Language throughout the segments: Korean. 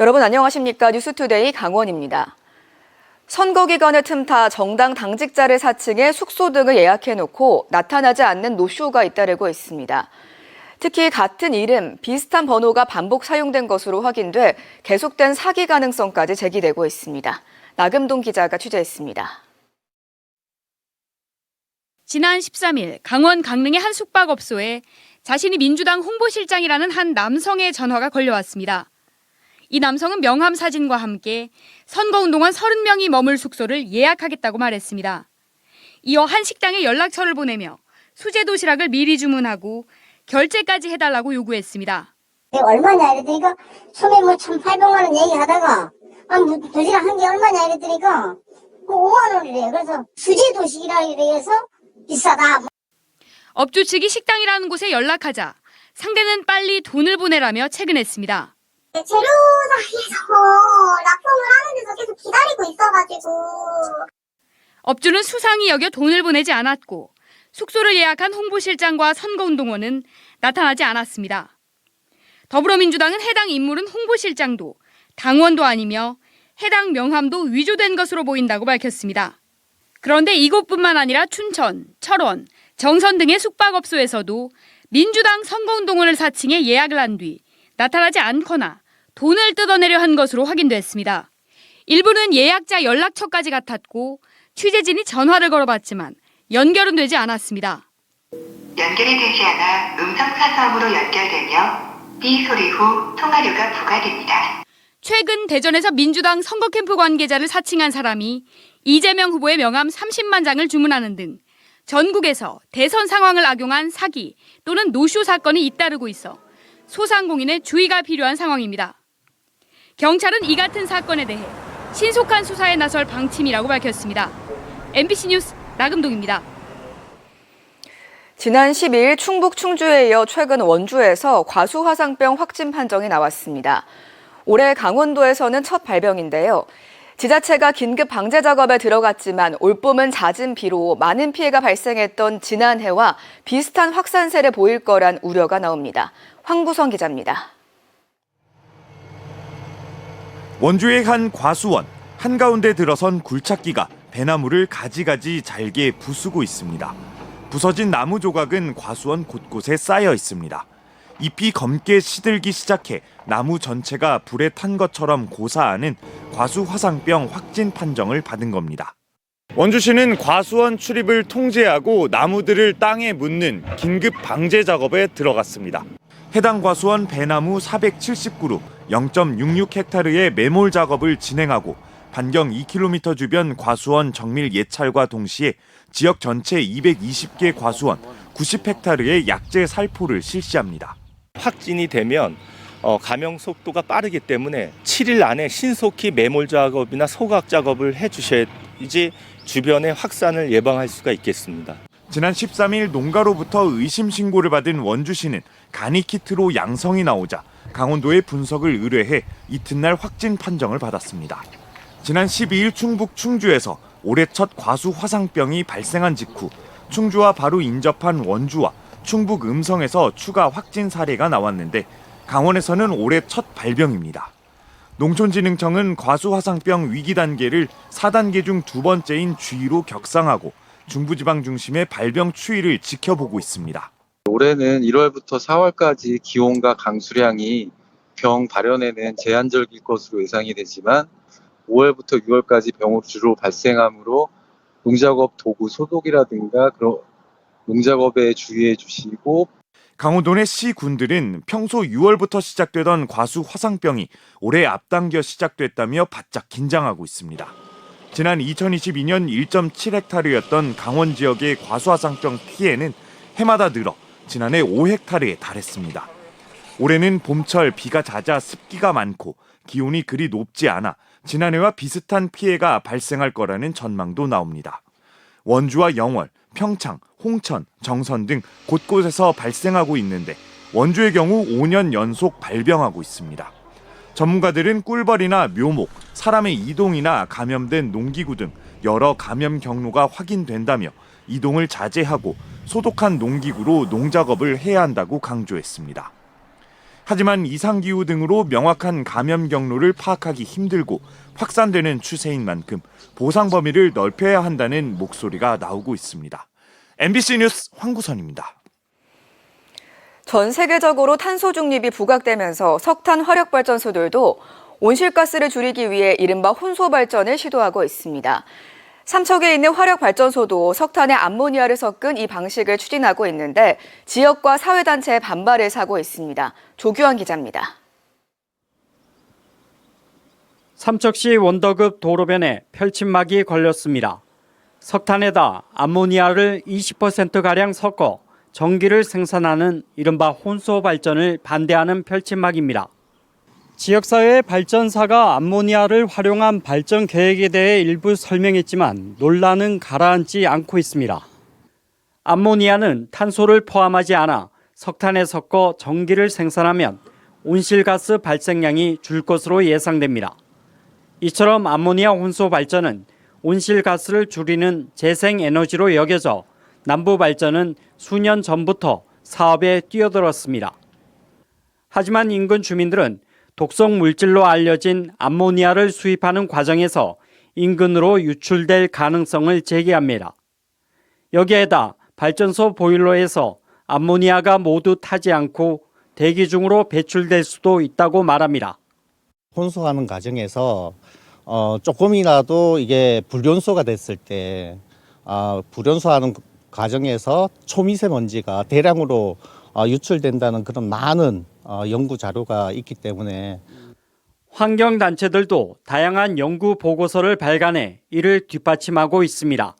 여러분 안녕하십니까? 뉴스투데이 강원입니다. 선거 기간을 틈타 정당 당직자를 사칭해 숙소 등을 예약해놓고 나타나지 않는 노쇼가 잇따르고 있습니다. 특히 같은 이름, 비슷한 번호가 반복 사용된 것으로 확인돼 계속된 사기 가능성까지 제기되고 있습니다. 나금동 기자가 취재했습니다. 지난 13일 강원 강릉의 한 숙박업소에 자신이 민주당 홍보실장이라는 한 남성의 전화가 걸려왔습니다. 이 남성은 명함 사진과 함께 선거운동원 30명이 머물 숙소를 예약하겠다고 말했습니다. 이어 한 식당에 연락처를 보내며 수제 도시락을 미리 주문하고 결제까지 해달라고 요구했습니다. 얼마냐 이랬더니까 처음에 1,800만 원 얘기하다가 도시락 한 개 얼마냐 이랬더니까 5만 원이래요. 그래서 수제 도시락이라 해서 비싸다. 업주 측이 식당이라는 곳에 연락하자 상대는 빨리 돈을 보내라며 채근했습니다. 재료사에서 납품을 하는데도 계속 기다리고 있어가지고. 업주는 수상히 여겨 돈을 보내지 않았고 숙소를 예약한 홍보실장과 선거운동원은 나타나지 않았습니다. 더불어민주당은 해당 인물은 홍보실장도 당원도 아니며 해당 명함도 위조된 것으로 보인다고 밝혔습니다. 그런데 이곳뿐만 아니라 춘천, 철원, 정선 등의 숙박업소에서도 민주당 선거운동원을 사칭해 예약을 한 뒤 나타나지 않거나 돈을 뜯어내려 한 것으로 확인됐습니다. 일부는 예약자 연락처까지 같았고 취재진이 전화를 걸어봤지만 연결은 되지 않았습니다. 연결이 되지 않아 음성사서함으로 연결되며 삐 소리 후 통화료가 부과됩니다. 최근 대전에서 민주당 선거 캠프 관계자를 사칭한 사람이 이재명 후보의 명함 30만 장을 주문하는 등 전국에서 대선 상황을 악용한 사기 또는 노쇼 사건이 잇따르고 있어 소상공인의 주의가 필요한 상황입니다. 경찰은 이 같은 사건에 대해 신속한 수사에 나설 방침이라고 밝혔습니다. MBC 뉴스 나금동입니다. 지난 12일 충북 충주에 이어 최근 원주에서 과수화상병 확진 판정이 나왔습니다. 올해 강원도에서는 첫 발병인데요. 지자체가 긴급 방제 작업에 들어갔지만 올봄은 잦은 비로 많은 피해가 발생했던 지난해와 비슷한 확산세를 보일 거란 우려가 나옵니다. 황부성 기자입니다. 원주의 한 과수원, 한가운데 들어선 굴착기가 배나무를 가지가지 잘게 부수고 있습니다. 부서진 나무 조각은 과수원 곳곳에 쌓여 있습니다. 잎이 검게 시들기 시작해 나무 전체가 불에 탄 것처럼 고사하는 과수화상병 확진 판정을 받은 겁니다. 원주시는 과수원 출입을 통제하고 나무들을 땅에 묻는 긴급 방제 작업에 들어갔습니다. 해당 과수원 배나무 479그루 0.66헥타르의 매몰 작업을 진행하고 반경 2km 주변 과수원 정밀 예찰과 동시에 지역 전체 220개 과수원 90헥타르의 약재 살포를 실시합니다. 확진이 되면 감염 속도가 빠르기 때문에 7일 안에 신속히 매몰 작업이나 소각 작업을 해주셔야지 주변의 확산을 예방할 수가 있겠습니다. 지난 13일 농가로부터 의심 신고를 받은 원주시는 간이 키트로 양성이 나오자 강원도에 분석을 의뢰해 이튿날 확진 판정을 받았습니다. 지난 12일 충북 충주에서 올해 첫 과수 화상병이 발생한 직후 충주와 바로 인접한 원주와 충북 음성에서 추가 확진 사례가 나왔는데 강원에서는 올해 첫 발병입니다. 농촌진흥청은 과수화상병 위기 단계를 4단계 중 2번째인 G로 격상하고 중부지방 중심의 발병 추이를 지켜보고 있습니다. 올해는 1월부터 4월까지 기온과 강수량이 병 발현에는 제한적일 것으로 예상이 되지만 5월부터 6월까지 병으로 주로 발생하므로 농작업 도구 소독이라든가 그런 농작업에 주의해 주시고 강원도 내 시군들은 평소 6월부터 시작되던 과수 화상병이 올해 앞당겨 시작됐다며 바짝 긴장하고 있습니다. 지난 2022년 1.7헥타르였던 강원 지역의 과수 화상병 피해는 해마다 늘어 지난해 5헥타르에 달했습니다. 올해는 봄철 비가 잦아 습기가 많고 기온이 그리 높지 않아 지난해와 비슷한 피해가 발생할 거라는 전망도 나옵니다. 원주와 영월, 평창, 홍천, 정선 등 곳곳에서 발생하고 있는데 원주의 경우 5년 연속 발병하고 있습니다. 전문가들은 꿀벌이나 묘목, 사람의 이동이나 감염된 농기구 등 여러 감염 경로가 확인된다며 이동을 자제하고 소독한 농기구로 농작업을 해야 한다고 강조했습니다. 하지만 이상기후 등으로 명확한 감염 경로를 파악하기 힘들고 확산되는 추세인 만큼 보상 범위를 넓혀야 한다는 목소리가 나오고 있습니다. MBC 뉴스 황구선입니다. 전 세계적으로 탄소 중립이 부각되면서 석탄 화력 발전소들도 온실가스를 줄이기 위해 이른바 혼소 발전을 시도하고 있습니다. 삼척에 있는 화력 발전소도 석탄에 암모니아를 섞은 이 방식을 추진하고 있는데 지역과 사회단체의 반발을 사고 있습니다. 조규환 기자입니다. 삼척시 원더급 도로변에 펼침막이 걸렸습니다. 석탄에다 암모니아를 20%가량 섞어 전기를 생산하는 이른바 혼소 발전을 반대하는 펼침막입니다. 지역사회의 발전사가 암모니아를 활용한 발전 계획에 대해 일부 설명했지만 논란은 가라앉지 않고 있습니다. 암모니아는 탄소를 포함하지 않아 석탄에 섞어 전기를 생산하면 온실가스 발생량이 줄 것으로 예상됩니다. 이처럼 암모니아 혼소 발전은 온실가스를 줄이는 재생에너지로 여겨져 남부 발전은 수년 전부터 사업에 뛰어들었습니다. 하지만 인근 주민들은 독성 물질로 알려진 암모니아를 수입하는 과정에서 인근으로 유출될 가능성을 제기합니다. 여기에다 발전소 보일러에서 암모니아가 모두 타지 않고 대기 중으로 배출될 수도 있다고 말합니다. 혼소하는 과정에서 조금이라도 이게 불연소가 됐을 때 불연소하는 과정에서 초미세먼지가 대량으로 유출된다는 그런 많은 연구 자료가 있기 때문에 환경단체들도 다양한 연구 보고서를 발간해 이를 뒷받침하고 있습니다.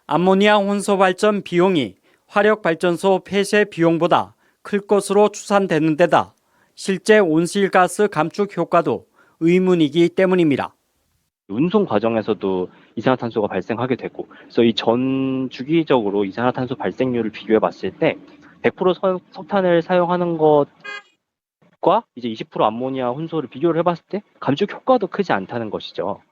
암모니아 혼소 발전 비용이 화력발전소 폐쇄 비용보다 클 것으로 추산되는 데다 실제 온실가스 감축 효과도 의문이기 때문입니다. 운송 과정에서도 이산화탄소가 발생하게 되고, 그래서 이 전 주기적으로 이산화탄소 발생률을 비교해 봤을 때 100% 석탄을 사용하는 것과 이제 20% 암모니아 혼소를 비교를 해봤을 때 감축 효과도 크지 않다는 것이죠.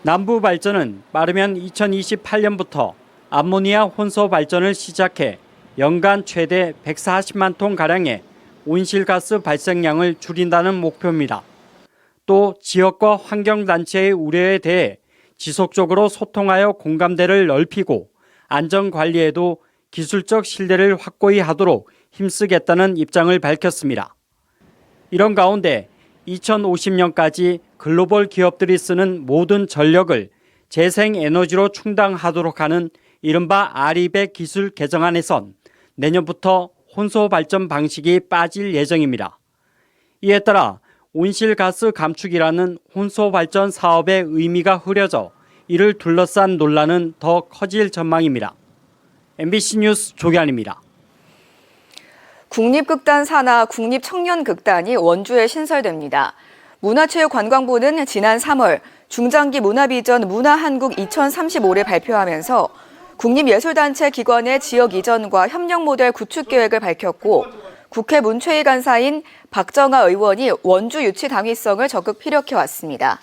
남부 발전은 빠르면 2028년부터 암모니아 혼소 발전을 시작해 연간 최대 140만 톤 가량의 온실가스 발생량을 줄인다는 목표입니다. 또 지역과 환경단체의 우려에 대해 지속적으로 소통하여 공감대를 넓히고 안전관리에도 기술적 신뢰를 확고히 하도록 힘쓰겠다는 입장을 밝혔습니다. 이런 가운데 2050년까지 글로벌 기업들이 쓰는 모든 전력을 재생에너지로 충당하도록 하는 이른바 RE100 기술 개정안에선 내년부터 혼소 발전 방식이 빠질 예정입니다. 이에 따라 온실가스 감축이라는 혼소 발전 사업의 의미가 흐려져 이를 둘러싼 논란은 더 커질 전망입니다. MBC 뉴스 조기환입니다. 국립극단 산하 국립청년극단이 원주에 신설됩니다. 문화체육관광부는 지난 3월 중장기 문화비전 문화한국 2035를 발표하면서 국립예술단체 기관의 지역 이전과 협력 모델 구축 계획을 밝혔고 국회 문체위 간사인 박정아 의원이 원주 유치 당위성을 적극 피력해왔습니다.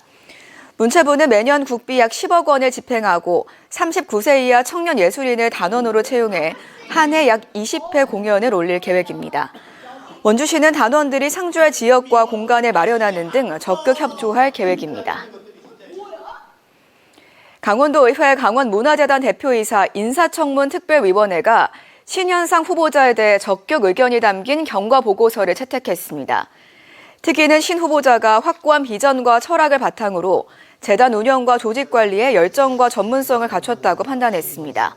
문체부는 매년 국비 약 10억 원을 집행하고 39세 이하 청년 예술인을 단원으로 채용해 한 해 약 20회 공연을 올릴 계획입니다. 원주시는 단원들이 상주할 지역과 공간을 마련하는 등 적극 협조할 계획입니다. 강원도의회 강원문화재단 대표이사 인사청문 특별위원회가 신현상 후보자에 대해 적격 의견이 담긴 경과 보고서를 채택했습니다. 특위는 신 후보자가 확고한 비전과 철학을 바탕으로 재단 운영과 조직 관리에 열정과 전문성을 갖췄다고 판단했습니다.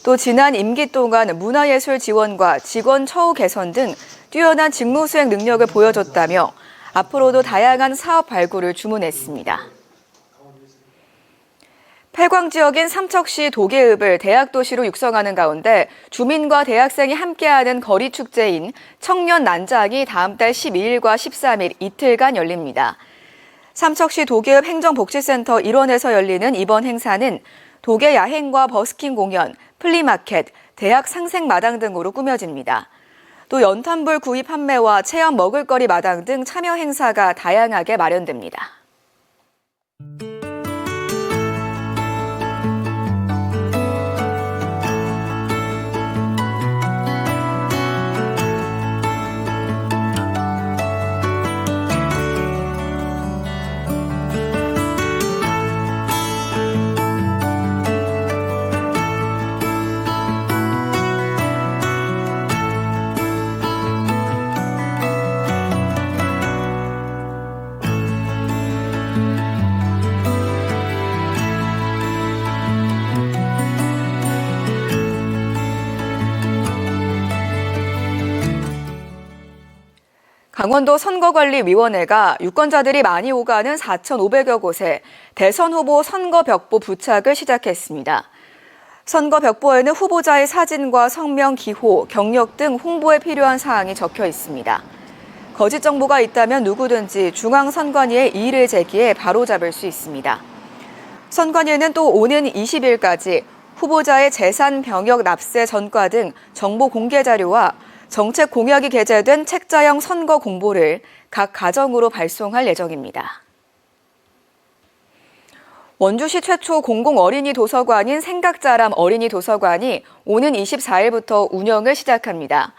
또 지난 임기 동안 문화예술 지원과 직원 처우 개선 등 뛰어난 직무 수행 능력을 보여줬다며 앞으로도 다양한 사업 발굴을 주문했습니다. 폐광 지역인 삼척시 도계읍을 대학도시로 육성하는 가운데 주민과 대학생이 함께하는 거리축제인 청년 난장이 다음 달 12일과 13일 이틀간 열립니다. 삼척시 도계읍 행정복지센터 일원에서 열리는 이번 행사는 도계 야행과 버스킹 공연, 플리마켓, 대학 상생마당 등으로 꾸며집니다. 또 연탄불 구입 판매와 체험 먹을거리 마당 등 참여 행사가 다양하게 마련됩니다. 강원도 선거관리위원회가 유권자들이 많이 오가는 4,500여 곳에 대선 후보 선거벽보 부착을 시작했습니다. 선거벽보에는 후보자의 사진과 성명, 기호, 경력 등 홍보에 필요한 사항이 적혀 있습니다. 거짓 정보가 있다면 누구든지 중앙선관위에 이의를 제기해 바로잡을 수 있습니다. 선관위는 또 오는 20일까지 후보자의 재산 병역 납세 전과 등 정보 공개 자료와 정책 공약이 게재된 책자형 선거 공보를 각 가정으로 발송할 예정입니다. 원주시 최초 공공 어린이 도서관인 생각자람 어린이 도서관이 오는 24일부터 운영을 시작합니다.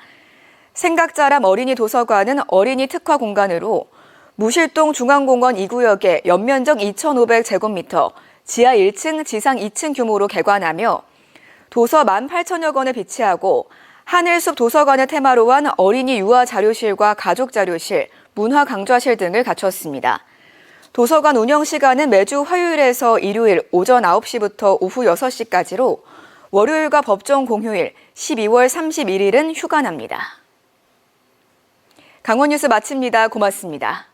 생각자람 어린이 도서관은 어린이 특화 공간으로 무실동 중앙공원 2구역에 연면적 2,500제곱미터, 지하 1층, 지상 2층 규모로 개관하며 도서 18,000여 권을 비치하고 하늘숲 도서관을 테마로 한 어린이 유아 자료실과 가족 자료실, 문화 강좌실 등을 갖췄습니다. 도서관 운영 시간은 매주 화요일에서 일요일 오전 9시부터 오후 6시까지로 월요일과 법정 공휴일 12월 31일은 휴관합니다. 강원뉴스 마칩니다. 고맙습니다.